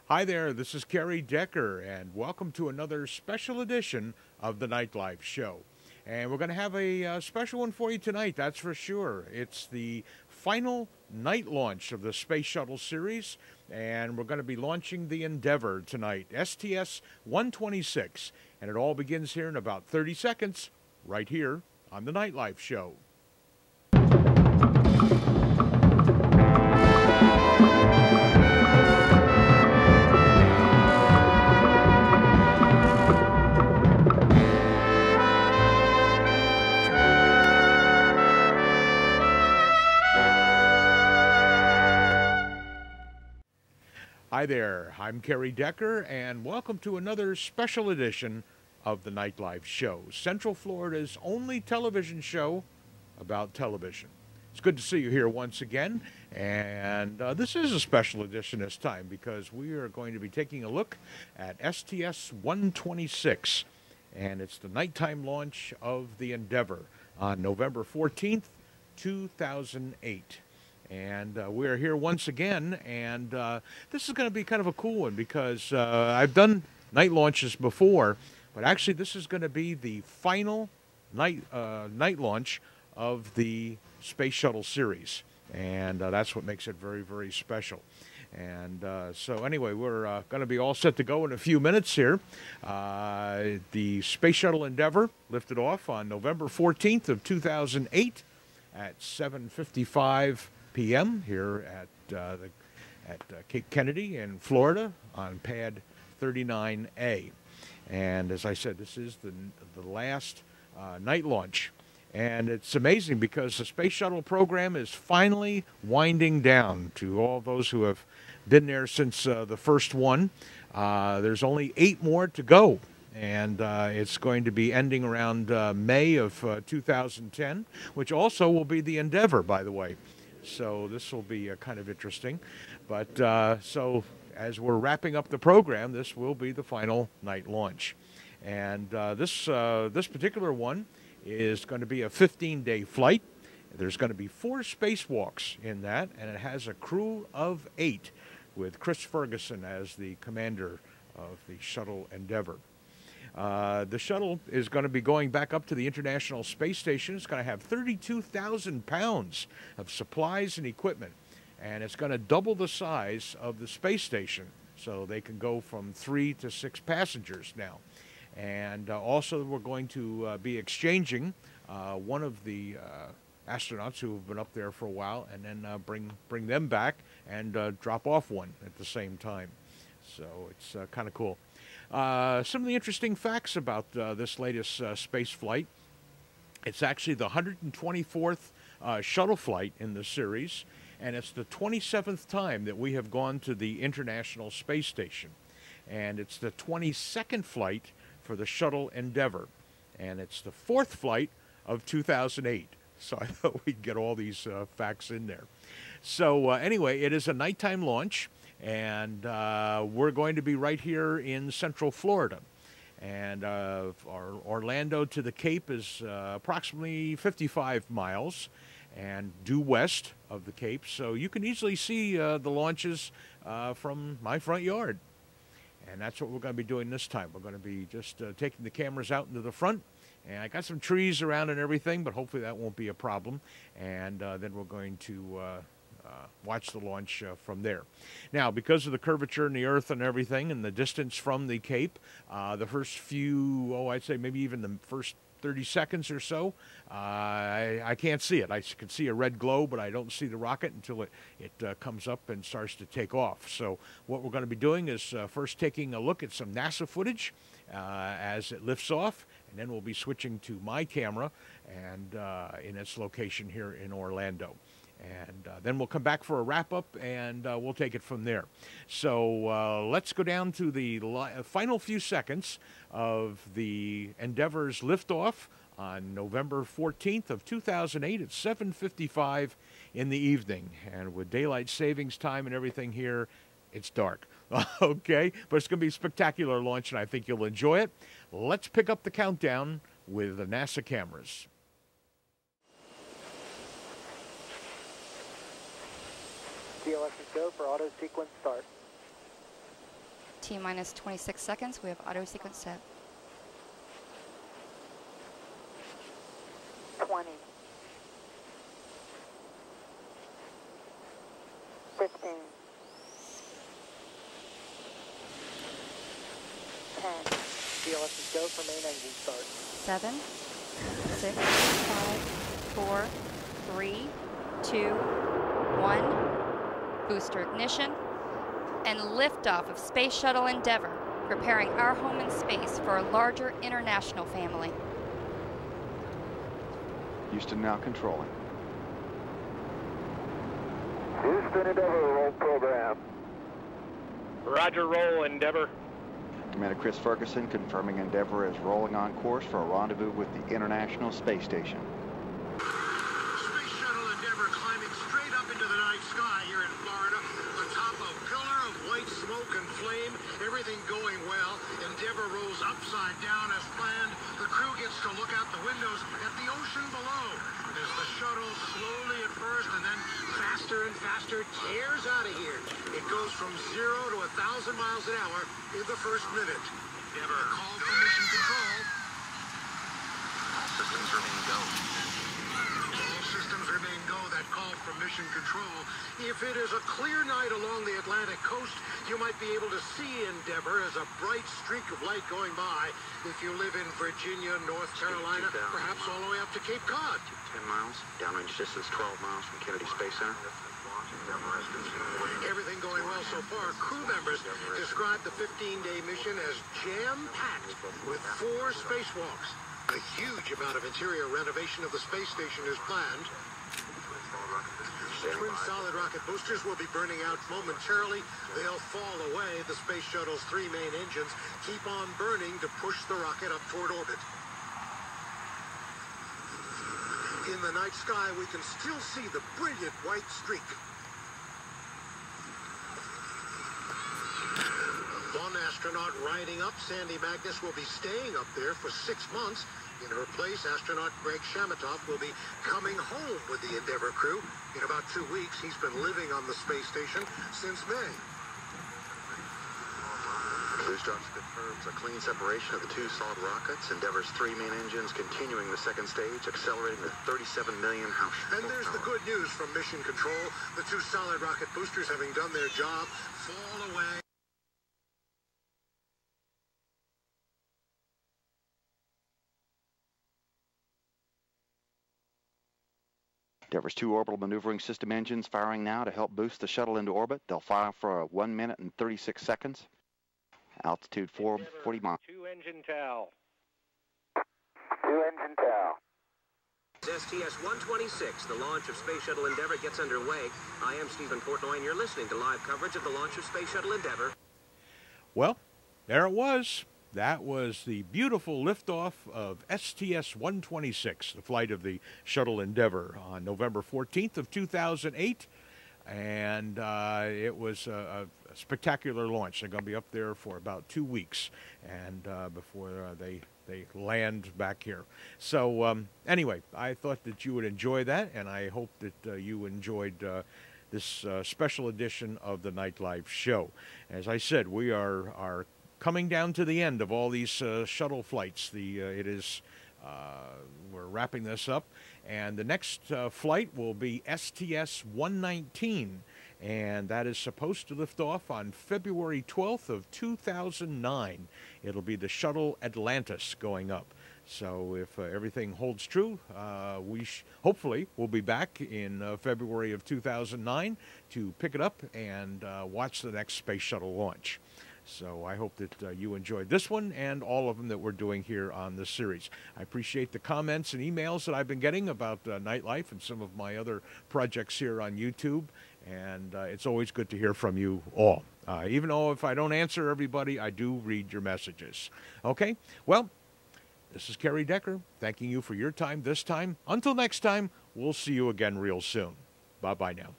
Hi there, this is Kerry Decker, and welcome to another special edition of the Nightlife Show. And we're going to have a special one for you tonight, that's for sure. It's the final night launch of the Space Shuttle series, and we're going to be launching the Endeavour tonight, STS-126. And it all begins here in about 30 seconds, right here on the Nightlife Show. Hi there, I'm Kerry Decker, and welcome to another special edition of the Nightlife Show, Central Florida's only television show about television. It's good to see you here once again, and this is a special edition this time because we are going to be taking a look at STS-126, and it's the nighttime launch of the Endeavour on November 14th, 2008. And we're here once again, and this is going to be kind of a cool one because I've done night launches before, but actually this is going to be the final night launch of the Space Shuttle series, and that's what makes it very, very special. And so anyway, we're going to be all set to go in a few minutes here. The Space Shuttle Endeavour lifted off on November 14th of 2008 at 7:55 p.m. here at Cape Kennedy in Florida on pad 39A. And as I said, this is the last night launch. And it's amazing because the Space Shuttle program is finally winding down. To all those who have been there since the first one, there's only 8 more to go. And it's going to be ending around May of 2010, which also will be the Endeavour, by the way. So this will be kind of interesting. But so as we're wrapping up the program, this will be the final night launch. And this particular one is going to be a 15-day flight. There's going to be 4 spacewalks in that, and it has a crew of 8 with Chris Ferguson as the commander of the shuttle Endeavour. The shuttle is going to be going back up to the International Space Station. It's going to have 32,000 pounds of supplies and equipment, and it's going to double the size of the space station, so they can go from 3 to 6 passengers now. And also we're going to be exchanging one of the astronauts who have been up there for a while, and then bring them back and drop off one at the same time. So it's kind of cool. Some of the interesting facts about this latest space flight: it's actually the 124th shuttle flight in the series, and it's the 27th time that we have gone to the International Space Station. And it's the 22nd flight for the shuttle Endeavour, and it's the 4th flight of 2008. So I thought we'd get all these facts in there. So anyway, it is a nighttime launch, and we're going to be right here in Central Florida. And our Orlando to the Cape is approximately 55 miles and due west of the Cape. So you can easily see the launches from my front yard. And that's what we're going to be doing this time. We're going to be just taking the cameras out into the front. And I got some trees around and everything, but hopefully that won't be a problem. And then we're going to watch the launch from there. Now, because of the curvature in the Earth and everything and the distance from the Cape, the first few, I'd say maybe even the first 30 seconds or so, I can't see it. I can see a red glow, but I don't see the rocket until it comes up and starts to take off. So what we're going to be doing is first taking a look at some NASA footage as it lifts off, and then we'll be switching to my camera and in its location here in Orlando. And then we'll come back for a wrap-up, and we'll take it from there. So let's go down to the final few seconds of the Endeavour's liftoff on November 14th of 2008 at 7:55 in the evening. And with daylight savings time and everything here, it's dark. Okay? But it's going to be a spectacular launch, and I think you'll enjoy it. Let's pick up the countdown with the NASA cameras. CLS is go for auto sequence start. T-minus 26 seconds. We have auto sequence set. 20. 15. 10. CLS is go for main engine start. 7, 6, 5, 4, 3, 2, 1. Booster ignition. And liftoff of Space Shuttle Endeavour, preparing our home in space for a larger international family. Houston now controlling. Houston, Endeavour, roll program. Roger, roll, Endeavour. Commander Chris Ferguson confirming Endeavour is rolling on course for a rendezvous with the International Space Station. Space Shuttle Endeavour climbing straight up into the night sky here in Florida, atop a pillar of white smoke and flame, everything going well. Endeavour rolls upside down as planned. The crew gets to look out the windows at the ocean below as the shuttle slowly at first and then faster and faster tears out of here. It goes from 0 to 1,000 miles an hour in the first minute. Endeavour, call from mission control. All systems remain go. All systems remain go, that call from mission control. If it is a clear night along the Atlantic coast, you might be able to see Endeavour as a bright streak of light going by. If you live in Virginia, North Carolina, perhaps all the way up to Cape Cod. 10 miles, downrange distance 12 miles from Kennedy Space Center. Everything going well so far. Crew members describe the 15-day mission as jam-packed with 4 spacewalks. A huge amount of interior renovation of the space station is planned. Twin solid rocket boosters will be burning out momentarily. They'll fall away. The space shuttle's 3 main engines keep on burning to push the rocket up toward orbit. In the night sky, we can still see the brilliant white streak. One astronaut riding up, Sandy Magnus, will be staying up there for 6 months. In her place, astronaut Greg Shamatov will be coming home with the Endeavour crew. In about 2 weeks, he's been living on the space station since May. Booster office confirms a clean separation of the 2 solid rockets. Endeavour's 3 main engines continuing the second stage, accelerating to 37 million house. And there's the good news from Mission Control. The 2 solid rocket boosters, having done their job, fall away. Endeavour's 2 orbital maneuvering system engines firing now to help boost the shuttle into orbit. They'll fire for 1 minute and 36 seconds. Altitude 440 miles. 2 engine towel. 2 engine towel. STS-126, the launch of Space Shuttle Endeavour gets underway. I am Stephen Portnoy, and you're listening to live coverage of the launch of Space Shuttle Endeavour. Well, there it was. That was the beautiful liftoff of STS-126, the flight of the shuttle Endeavour on November 14th of 2008. And it was a spectacular launch. They're going to be up there for about 2 weeks and before they land back here. So anyway, I thought that you would enjoy that, and I hope that you enjoyed this special edition of the Night Live show. As I said, we are coming down to the end of all these shuttle flights. We're wrapping this up, and the next flight will be STS-119, and that is supposed to lift off on February 12th of 2009. It'll be the shuttle Atlantis going up. So if everything holds true, we hopefully will be back in February of 2009 to pick it up and watch the next space shuttle launch. So I hope that you enjoyed this one and all of them that we're doing here on this series. I appreciate the comments and emails that I've been getting about Nightlife and some of my other projects here on YouTube. And it's always good to hear from you all. Even though if I don't answer everybody, I do read your messages. Okay? Well, this is Kerry Decker, thanking you for your time this time. Until next time, we'll see you again real soon. Bye-bye now.